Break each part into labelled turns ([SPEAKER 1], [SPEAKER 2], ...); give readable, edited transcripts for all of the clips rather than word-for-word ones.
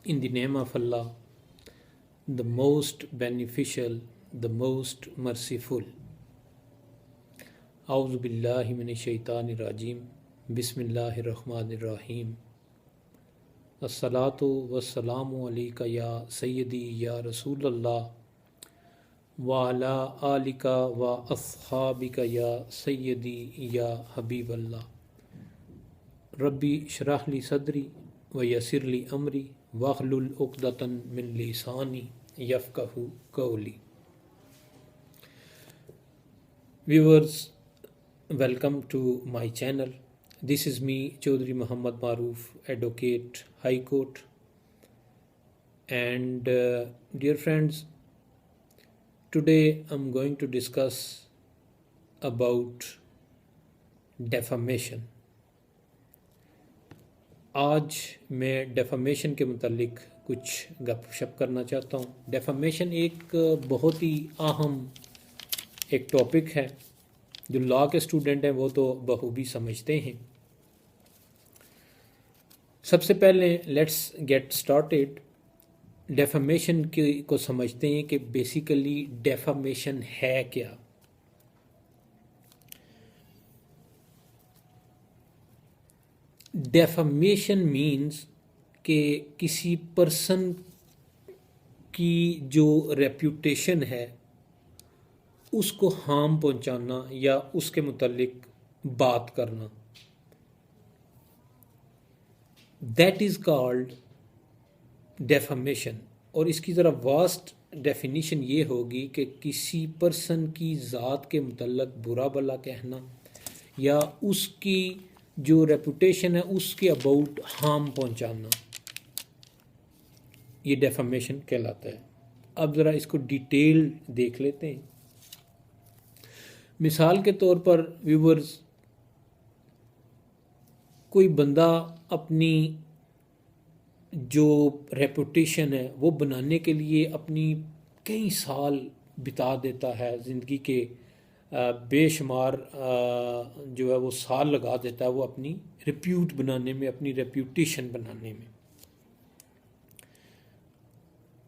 [SPEAKER 1] In the name of Allah, the most beneficial, the most merciful. A'udhu billahi minash shaitanir rajim. Bismillahir rahmanir rahim. As-salatu was-salamu alayka ya sayyidi ya Rasulallah wa ala alika wa ashabika ya sayyidi ya Habiballah. Rabbi shrah li sadri wa yassir li amri wahlul uqdatan min lisani yafqahu qawli. Viewers, welcome to my channel. This is me, Chaudhry Muhammad Maroof, Advocate, High Court. And dear friends, today I'm going to discuss about defamation. आज मैं defamation के मुतालिक कुछ गपशप करना चाहता हूँ। Defamation एक बहुत ही अहम एक टॉपिक है, जो लॉ के स्टूडेंट हैं वो तो बखूबी समझते हैं। सबसे पहले लेट्स गेट स्टार्टेड। डेफामेशन को समझते हैं कि बेसिकली डेफामेशन है क्या। डेफामेशन मीन्स कि किसी पर्सन की जो रेप्यूटेशन है उसको हार्म पहुंचाना या उसके मुतालिक बात करना, दैट इज़ कॉल्ड डेफामेशन। और इसकी ज़रा वास्ट डेफिनीशन ये होगी कि किसी पर्सन की ज़ात के मुतालिक बुरा भला कहना या उसकी जो रेपुटेशन है उसके अबाउट हार्म पहुंचाना, ये डेफामेशन कहलाता है। अब ज़रा इसको डिटेल देख लेते हैं। मिसाल के तौर पर व्यूवर्स, कोई बंदा अपनी जो रेपुटेशन है वो बनाने के लिए अपनी कई साल बिता देता है, ज़िंदगी के बेशुमार जो है वो साल लगा देता है वो अपनी रिप्यूट बनाने में, अपनी रेप्यूटेशन बनाने में।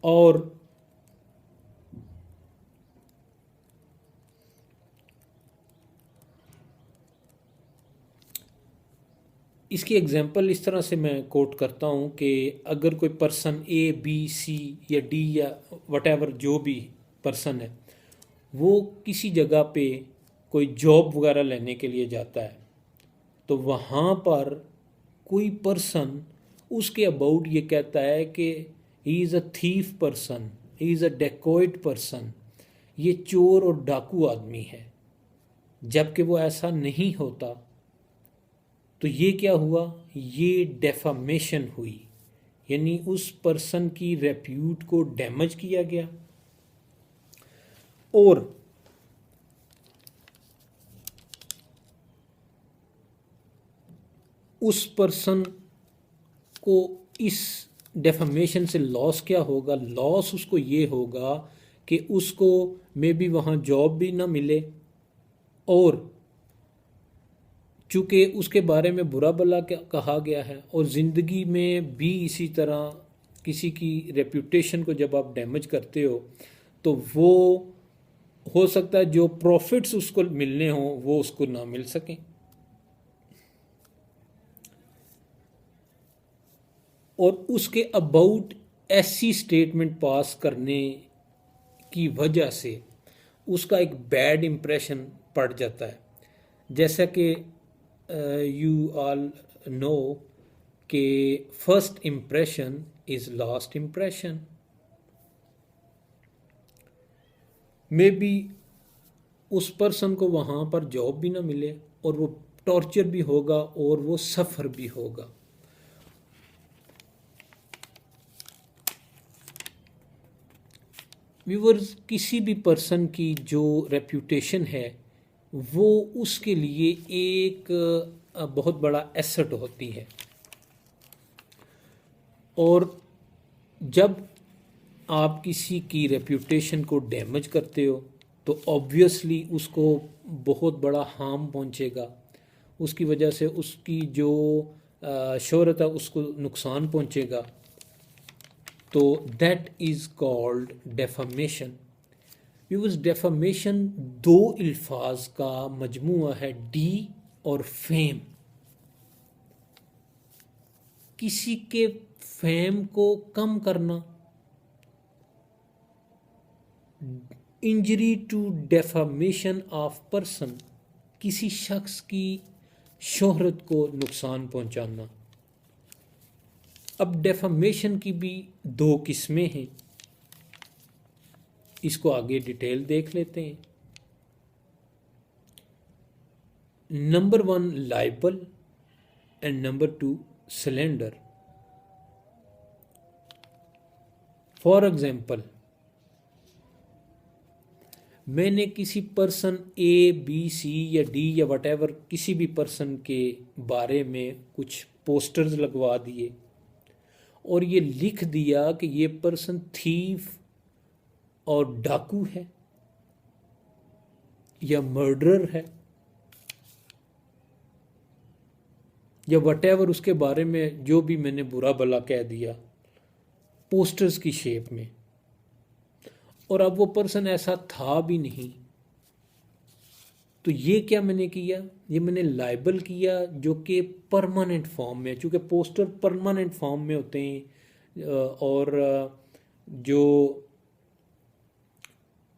[SPEAKER 1] और इसकी एग्जांपल इस तरह से मैं कोट करता हूँ कि अगर कोई पर्सन ए बी सी या डी या वटेवर जो भी पर्सन है वो किसी जगह पे कोई जॉब वगैरह लेने के लिए जाता है, तो वहाँ पर कोई पर्सन उसके अबाउट ये कहता है कि he is a thief person, he is a dacoit person, ये चोर और डाकू आदमी है, जबकि वो ऐसा नहीं होता। तो ये क्या हुआ, ये डेफामेशन हुई, यानी उस पर्सन की रेप्यूट को डैमेज किया गया। और उस पर्सन को इस डेफामेशन से लॉस क्या होगा, लॉस उसको ये होगा कि उसको मे बी वहाँ जॉब भी ना मिले, और चूँकि उसके बारे में बुरा भला कहा गया है, और ज़िंदगी में भी इसी तरह किसी की रेप्यूटेशन को जब आप डैमेज करते हो तो वो हो सकता है जो प्रॉफिट्स उसको मिलने हों वो उसको ना मिल सकें। और उसके अबाउट ऐसी स्टेटमेंट पास करने की वजह से उसका एक बैड इम्प्रेशन पड़ जाता है। जैसा कि यू ऑल नो कि first impression is last impression. May be उस पर्सन को वहाँ पर जॉब भी ना मिले और वो टॉर्चर भी होगा और वो सफ़र भी होगा। व्यूअर्स, किसी भी पर्सन की जो रेप्यूटेशन है वो उसके लिए एक बहुत बड़ा एसेट होती है, और जब आप किसी की रेप्यूटेशन को डैमेज करते हो तो ऑब्वियसली उसको बहुत बड़ा हार्म पहुंचेगा, उसकी वजह से उसकी जो शोहरत है उसको नुकसान पहुंचेगा। तो that is called defamation. Viewers, defamation दो अल्फाज का मजमुआ है, डी और फेम। किसी के फेम को कम करना, injury to defamation of person, किसी शख्स की शोहरत को नुकसान पहुंचाना। अब डेफामेशन की भी दो किस्में हैं, इसको आगे डिटेल देख लेते हैं। Number 1 liable and number 2 slender. For example, मैंने किसी पर्सन ए बी सी या डी या वटेवर किसी भी पर्सन के बारे में कुछ पोस्टर्स लगवा दिए और ये लिख दिया कि ये पर्सन थीफ और डाकू है या मर्डरर है या वटेवर, उसके बारे में जो भी मैंने बुरा भला कह दिया पोस्टर्स की शेप में, और अब वो पर्सन ऐसा था भी नहीं, तो ये क्या मैंने किया, ये मैंने लाइबल किया जो कि परमानेंट फॉर्म में, चूँकि पोस्टर परमानेंट फॉर्म में होते हैं और जो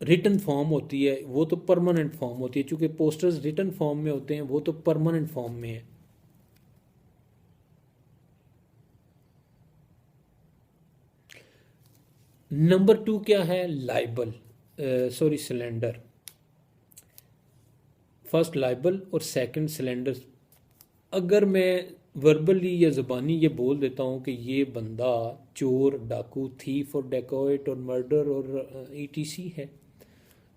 [SPEAKER 1] रिटन फॉर्म होती है वो तो परमानेंट फॉर्म होती है, चूँकि पोस्टर्स रिटन फॉर्म में होते हैं वो तो परमानेंट फॉर्म में है। नंबर 2 क्या है, liable, sorry cylinder. First liable और सेकंड सिलेंडर। अगर मैं वर्बली या ज़बानी ये बोल देता हूँ कि ये बंदा चोर, डाकू, थीफ और डेकोइट और मर्डर और ईटीसी है,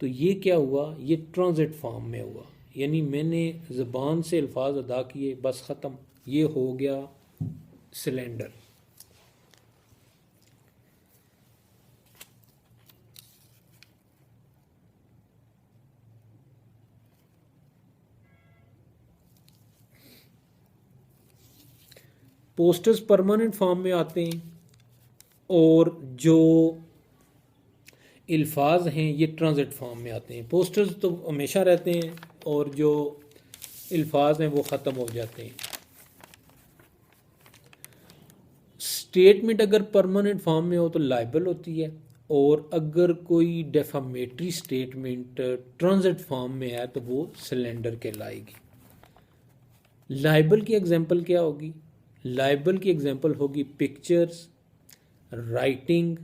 [SPEAKER 1] तो ये क्या हुआ, ये ट्रांजिट फॉर्म में हुआ, यानी मैंने ज़बान से अल्फाज अदा किए, बस ख़त्म, ये हो गया सिलेंडर। पोस्टर्स परमानेंट फॉर्म में आते हैं और जो अल्फाज हैं ये ट्रांजिट फॉर्म में आते हैं। पोस्टर्स तो हमेशा रहते हैं और जो अल्फाज हैं वो ख़त्म हो जाते हैं। स्टेटमेंट अगर परमानेंट फॉर्म में हो तो लाइबल होती है, और अगर कोई डेफामेटरी स्टेटमेंट ट्रांजिट फॉर्म में है तो वो सिलेंडर कहलाएगी। लाइबल की एग्जांपल क्या होगी, लाइबल की एग्जांपल होगी पिक्चर्स, राइटिंग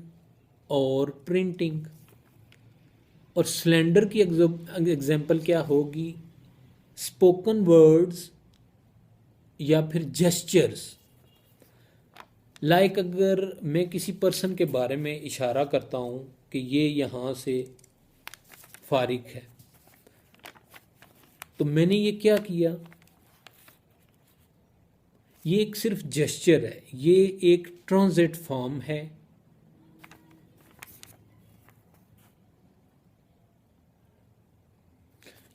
[SPEAKER 1] और प्रिंटिंग, और स्लेंडर की एग्जांपल क्या होगी, स्पोकन वर्ड्स या फिर जेस्चर्स। लाइक अगर मैं किसी पर्सन के बारे में इशारा करता हूँ कि ये यहाँ से फारिग है, तो मैंने ये क्या किया, ये एक सिर्फ जेस्चर है, ये एक ट्रांजिट फॉर्म है।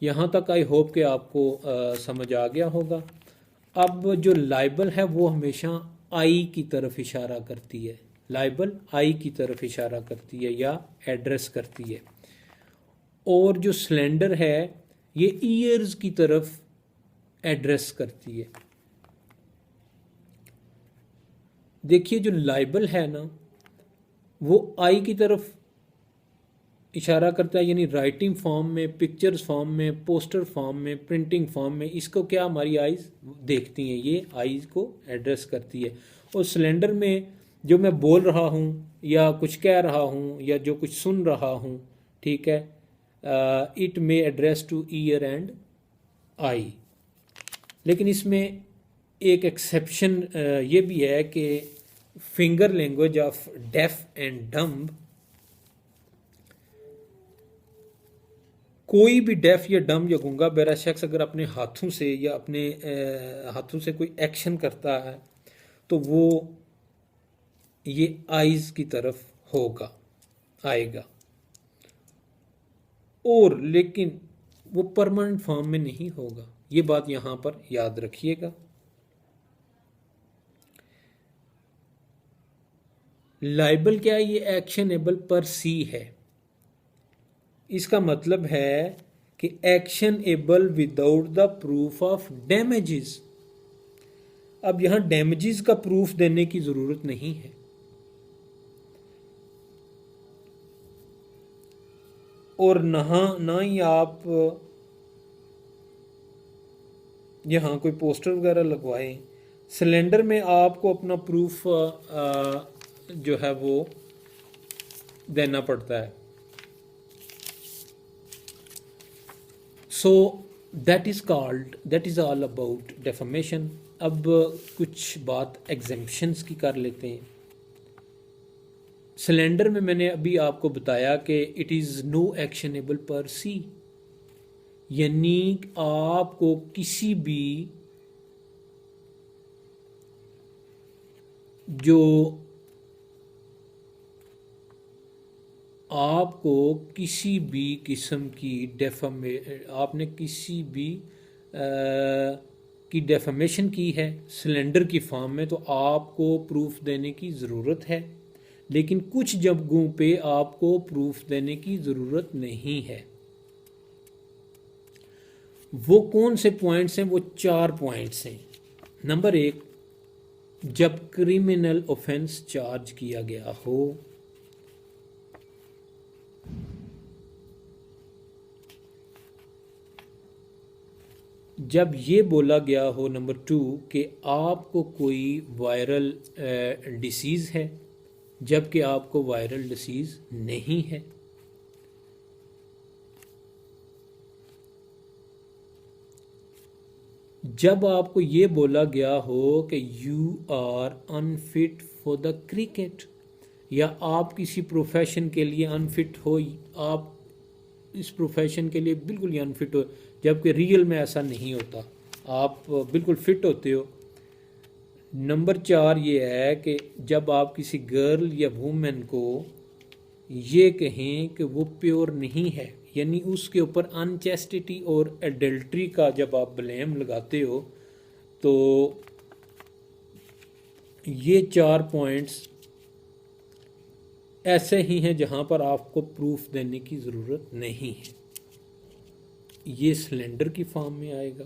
[SPEAKER 1] यहाँ तक आई होप कि आपको समझ आ गया होगा। अब जो लाइबल है वो हमेशा आई की तरफ इशारा करती है, लाइबल आई की तरफ इशारा करती है या एड्रेस करती है, और जो स्लेंडर है ये ईयर्स की तरफ एड्रेस करती है। देखिए जो लाइबल है ना वो आई की तरफ इशारा करता है, यानी राइटिंग फॉर्म में, पिक्चर्स फॉर्म में, पोस्टर फॉर्म में, प्रिंटिंग फॉर्म में, इसको क्या हमारी आइज़ देखती हैं, ये आइज़ को एड्रेस करती है। और सिलेंडर में जो मैं बोल रहा हूँ या कुछ कह रहा हूँ या जो कुछ सुन रहा हूँ, ठीक है, it may address two year and I. लेकिन इसमें एक एक्सेप्शन ये भी है कि finger language of deaf and dumb, कोई भी डेफ या डम या गूंगा बहरा शख्स अगर अपने हाथों से या अपने हाथों से कोई एक्शन करता है तो वो ये आइज़ की तरफ होगा, आएगा, और लेकिन वो परमानेंट फॉर्म में नहीं होगा। ये बात यहाँ पर याद रखिएगा। लाइबल क्या है? ये एक्शनेबल पर सी है। इसका मतलब है कि actionable without the proof of damages. अब यहां डैमेजेस का प्रूफ देने की जरूरत नहीं है। और ना ही आप यहाँ कोई पोस्टर वगैरह लगवाएं। सिलेंडर में आपको अपना प्रूफ जो है वो देना पड़ता है। So that is all about defamation. अब कुछ बात एग्जेम्पशंस की कर लेते हैं। सिलेंडर में मैंने अभी आपको बताया कि इट इज़ नो एक्शनेबल पर सी, यानी आपको किसी भी जो आपको किसी भी किस्म की आपने किसी भी की डेफमेशन की है सिलेंडर की फॉर्म में, तो आपको प्रूफ देने की ज़रूरत है। लेकिन कुछ जगहों पे आपको प्रूफ देने की ज़रूरत नहीं है। वो कौन से पॉइंट्स हैं? वो 4 पॉइंट्स हैं। नंबर 1, जब क्रिमिनल ऑफेंस चार्ज किया गया हो। जब ये बोला गया हो नंबर 2 कि आपको कोई वायरल डिसीज़ है जबकि आपको वायरल डिसीज़ नहीं है। जब आपको ये बोला गया हो कि you are unfit for the cricket, या आप किसी प्रोफेशन के लिए अनफिट हो, आप इस प्रोफेशन के लिए बिल्कुल ही अनफिट हो, जबकि रियल में ऐसा नहीं होता, आप बिल्कुल फिट होते हो। नंबर 4 ये है कि जब आप किसी गर्ल या वुमेन को ये कहें कि वो प्योर नहीं है, यानी उसके ऊपर अनचेस्टिटी और एडल्ट्री का जब आप ब्लेम लगाते हो, तो ये 4 पॉइंट्स ऐसे ही हैं जहां पर आपको प्रूफ देने की ज़रूरत नहीं है। ये सिलेंडर की फॉर्म में आएगा।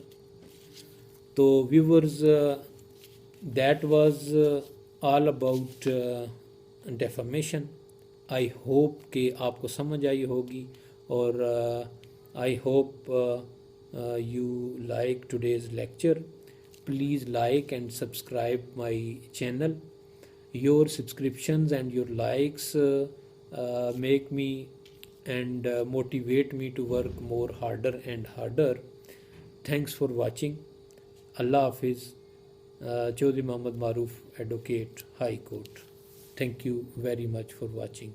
[SPEAKER 1] तो viewers, that was all about defamation. I hope कि आपको समझ आई होगी, और I hope you like today's lecture. Please like and subscribe my channel. Your subscriptions and your likes make me and motivate me to work more harder and harder. Thanks for watching. Allah Hafiz. Chaudhry Mohammad Maroof, Advocate, High Court. Thank you very much for watching.